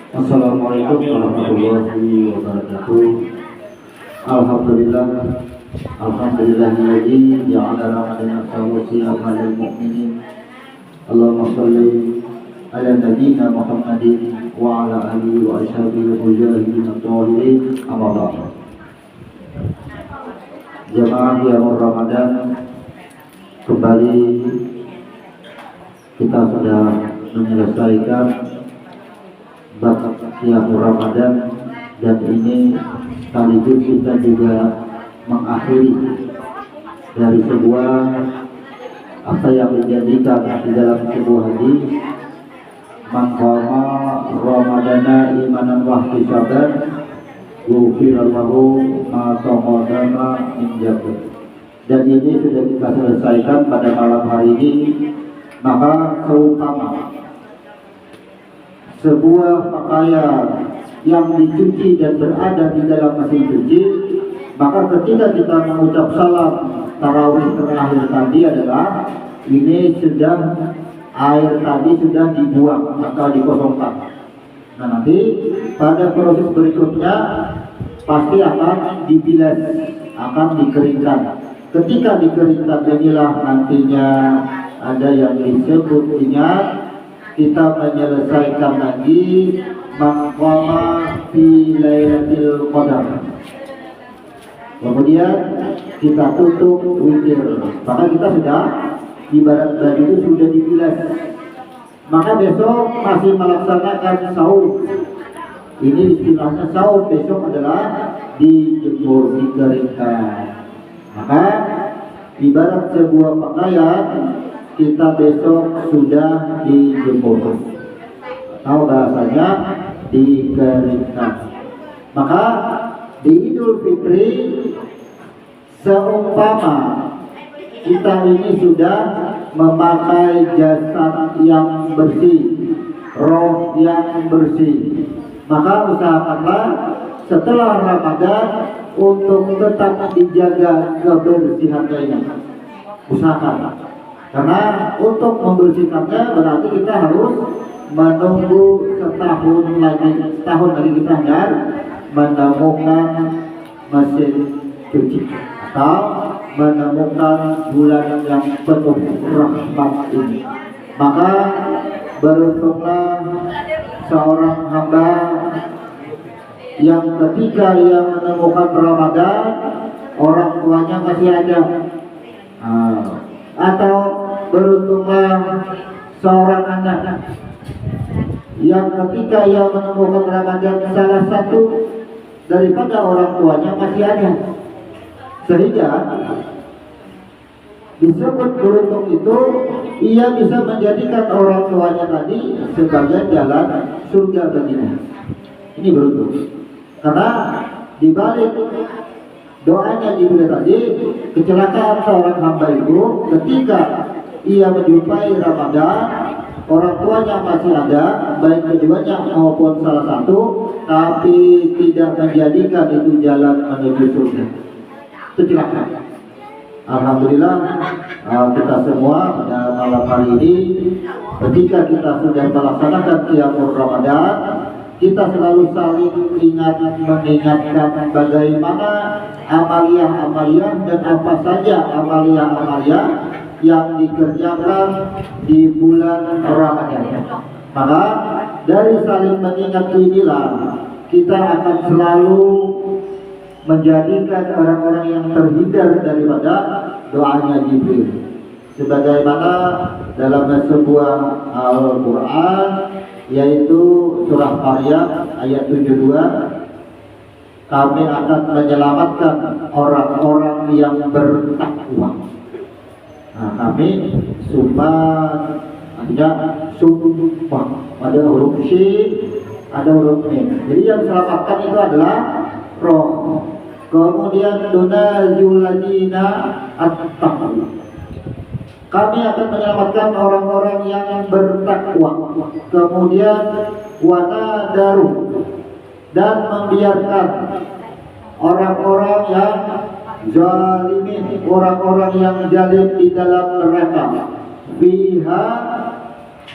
Assalamualaikum warahmatullahi wabarakatuh. Alhamdulillah, alhamdulillahilladzi ja'ala ramadana sawsiyaman lil mu'minin. Allahumma shalli ala nabiyyina Muhammadin wa ala alihi wa ashabihi mujahidin at-tahirin. Amma ba'd. Jamaah yang Ramadan, kembali kita sudah menyelesaikan bab Qiyamul Ramadan, dan ini sekaligus kita juga mengakhiri dari sebuah apa yang dijadikan di dalam sebuah hadis, man qama ramadana imanan wa ihtisaban ghufira lahu ma taqaddama min dhanbi. Dan ini sudah kita selesaikan pada malam hari ini. Maka seumpama sebuah pakaian yang dicuci dan berada di dalam mesin cuci, maka ketika kita mengucap salam tarawih terakhir tadi adalah ini sudah air tadi sudah dibuang atau dikosongkan. Nah, nanti pada proses berikutnya pasti akan dibilas, akan dikeringkan. Ketika dikeringkan inilah nantinya ada yang disebut ingat, kita menyelesaikan lagi maqama fi lailatul qadar. Kemudian kita tutup witir. Maka kita sudah ibarat tadi itu sudah dibilas. Maka besok masih melaksanakan saum. Ini istilahnya saum, besok adalah dijemur, dikeringkan. Maka ibarat sebuah pakaian kita besok sudah dijemur atau bahasanya dikeringkan. Maka di Idul Fitri seumpama kita ini sudah memakai jasad yang bersih, roh yang bersih, maka usahakanlah setelah Ramadan untuk tetap dijaga kebersihannya ini. Usahakan. Karena untuk membersihkannya berarti kita harus menunggu setahun lagi kita harus menemukan mesin cuci atau menemukan bulan yang penuh rahmat ini. Maka beruntunglah seorang hamba yang ketika ia menemukan Ramadan orang tuanya masih ada. Atau beruntunglah seorang anak yang ketika ia menemukan Ramadan salah satu daripada orang tuanya masih ada, sehingga disebut beruntung itu ia bisa menjadikan orang tuanya tadi sebagai jalan surga baginya. Ini beruntung karena dibalik doanya Jibril tadi, kecelakaan seorang hamba itu ketika ia menjumpai Ramadan, orang tuanya masih ada, baik keduanya maupun salah satu, tapi tidak menjadikan itu jalan menuju surga. Kecelakaan. Alhamdulillah kita semua pada malam hari ini, ketika kita sudah melaksanakan Qiyamul Ramadan, kita selalu saling mengingatkan bagaimana amaliyah-amaliyah dan apa saja amaliyah-amaliyah yang dikerjakan di bulan Ramadan. Maka dari saling mengingat inilah kita akan selalu menjadikan orang-orang yang terhindar daripada doanya Jibril. Sebagaimana dalam sebuah Al-Quran, yaitu surah Maryam ayat 72, kami akan menyelamatkan orang-orang yang bertakwa. Nah, kami sumpah, artinya sumpah, ada huruf syin, ada huruf mim. Jadi yang diselamatkan itu adalah roh. Kemudian dunajul ladina at-taqwa, kami akan menyelamatkan orang-orang yang bertakwa. Kemudian wanadaru, dan membiarkan orang-orang yang zalimin, orang-orang yang zalim di dalam neraka. Biha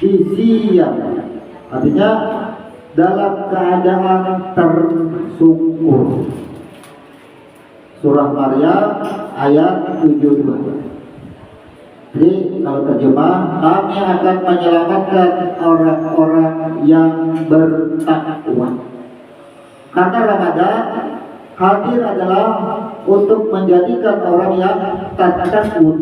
disiyah, artinya dalam keadaan tersungkur. Surah Maryam ayat 72. Jadi kalau terjemah, kami akan menyelamatkan orang-orang yang bertakwa. Karena Ramadan hadir adalah untuk menjadikan orang yang takut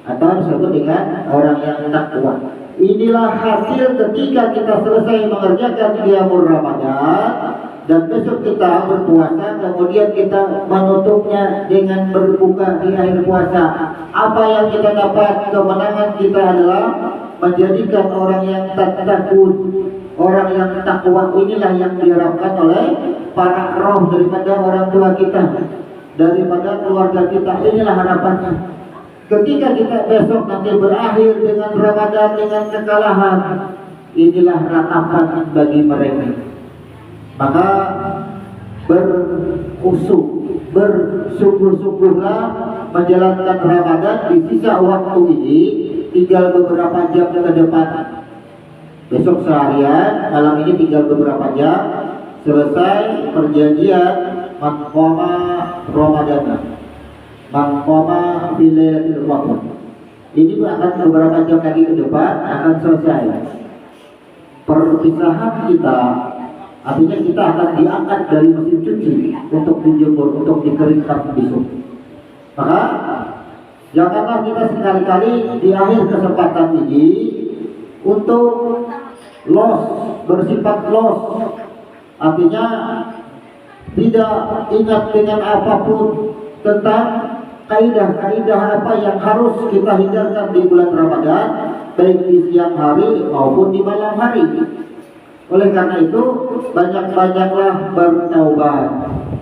atau disebut dengan orang yang takwa. Inilah hasil ketika kita selesai mengerjakan qiyamul Ramadan dan besok kita berpuasa, kemudian kita menutupnya dengan berbuka di akhir puasa. Apa yang kita dapat, kemenangan kita adalah menjadikan orang yang takut, orang yang takwa. Inilah yang diharapkan oleh para roh daripada orang tua kita, daripada keluarga kita. Inilah harapannya. Ketika kita besok nanti berakhir dengan Ramadan dengan kekalahan, inilah ratapan bagi mereka. Maka bersungguh-sungguhlah menjalankan Ramadan. Di sisa waktu ini tinggal beberapa jam ke depan. Besok seharian, malam ini tinggal beberapa jam selesai perjanjian manqoma Ramadana, manqoma bilailatul qadar. Ini akan beberapa jam lagi ke depan akan selesai. Perpisahan kita artinya kita akan diangkat dari mesin cuci untuk dijemur, untuk dikeringkan besok. Maka janganlah kita sekali-kali di akhir kesempatan ini untuk bersifat loss, artinya tidak ingat dengan apapun tentang kaidah-kaidah apa yang harus kita hindarkan di bulan Ramadan, baik di siang hari maupun di malam hari. Oleh karena itu, banyak-banyaklah bertaubat.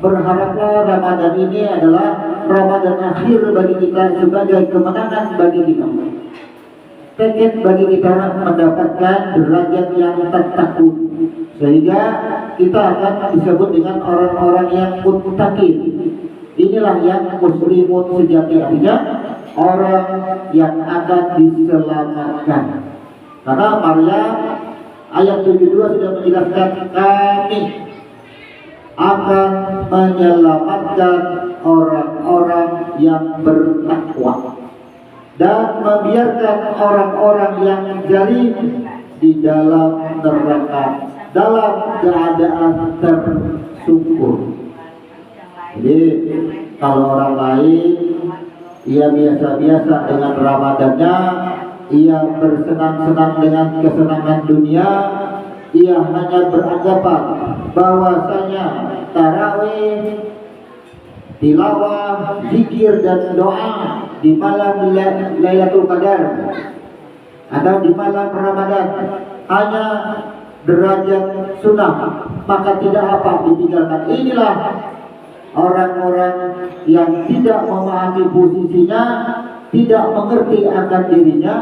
Berharaplah Ramadan ini adalah Ramadan akhir bagi kita sebagai kemenangan bagi kita. Tekad bagi kita mendapatkan derajat yang takut, sehingga kita akan disebut dengan orang-orang yang muttaqin. Inilah yang muslimun sejati, artinya orang yang akan diselamatkan. Karena Maryam ayat 72 sudah menjelaskan, kami akan menyelamatkan orang-orang yang bertakwa dan membiarkan orang-orang yang zalim di dalam neraka dalam keadaan tersungkur. Jadi kalau orang lain ia biasa-biasa dengan Ramadannya, ia bersenang-senang dengan kesenangan dunia, ia hanya beranggapan bahwasanya tarawih, tilawah, zikir dan doa di malam Lailatul Qadar atau di malam Ramadan hanya derajat sunnah, maka tidak apa ditinggalkan. Inilah orang-orang yang tidak memahami posisinya, tidak mengerti akan dirinya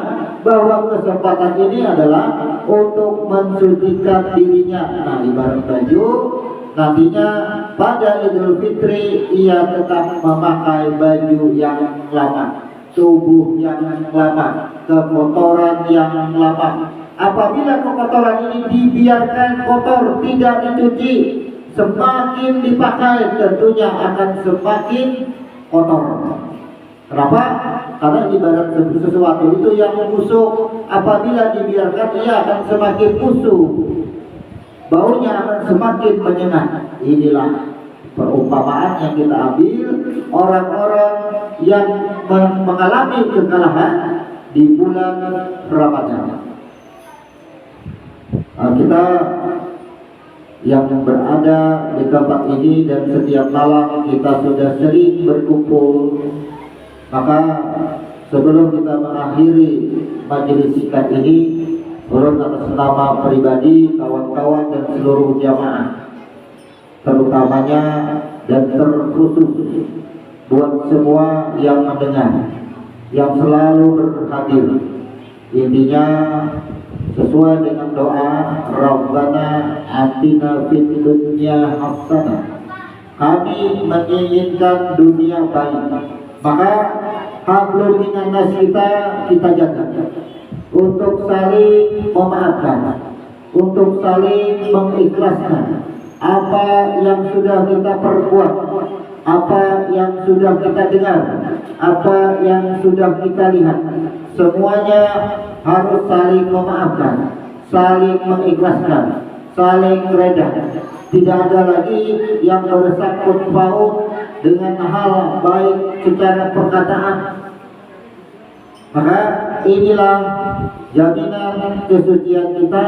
bahwa kesempatan ini adalah untuk mensucikan dirinya. Nah, ibarat baju, nantinya pada Idul Fitri ia tetap memakai baju yang lama, tubuh yang lama, kekotoran yang lama. Apabila kekotoran ini dibiarkan kotor, tidak dicuci, semakin dipakai tentunya akan semakin kotor. Kenapa? Karena ibarat sesuatu itu yang busuk, apabila dibiarkan ia akan semakin busuk, baunya akan semakin menyengat. Inilah perumpamaan yang kita ambil orang-orang yang mengalami kekalahan di bulan Ramadan. Kita yang berada di tempat ini dan setiap malam kita sudah sering berkumpul, maka sebelum kita mengakhiri majelis singkat ini, turut atas nama pribadi, kawan-kawan dan seluruh jamaah, terutamanya dan terkhusus buat semua yang mendengar, yang selalu berhadir. Intinya sesuai dengan doa Rabbana atina fid dunya hasanah, kami menginginkan dunia baik, maka hablum minan nas kita jaga untuk saling memaafkan, untuk saling mengikhlaskan apa yang sudah kita perbuat, apa yang sudah kita dengar, apa yang sudah kita lihat, semuanya harus saling memaafkan, saling mengikhlaskan, saling reda. Tidak ada lagi yang bersangkut paut dengan hal baik secara perkataan. Maka inilah jaminan kesucian kita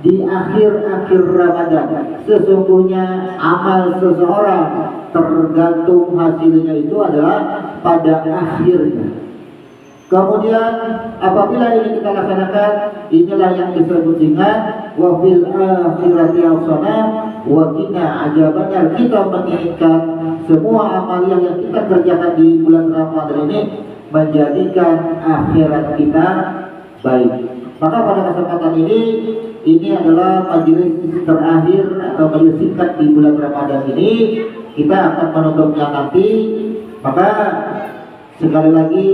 di akhir-akhir Ramadan. Sesungguhnya amal seseorang tergantung hasilnya itu adalah pada akhirnya. Kemudian apabila ini kita laksanakan, inilah yang disebut dengan wa fil akhirati hasanah wa qina adzabannar. Kita menginginkan semua amal yang kita kerjakan di bulan Ramadan ini menjadikan akhirat kita baik. Maka pada kesempatan ini adalah majelis terakhir atau majelis singkat di bulan Ramadan ini. Kita akan menutupnya nanti. Maka sekali lagi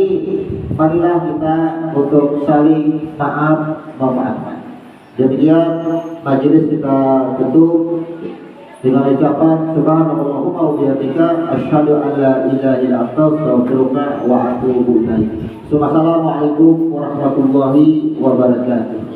marilah kita untuk saling memaafkan. Demikian majelis kita tutup dengan ucapan subhanallahumma wa bihamdika asyhadu an la ilaha illa anta astaghfiruka wa atubu ilaik. Assalamualaikum warahmatullahi wabarakatuh.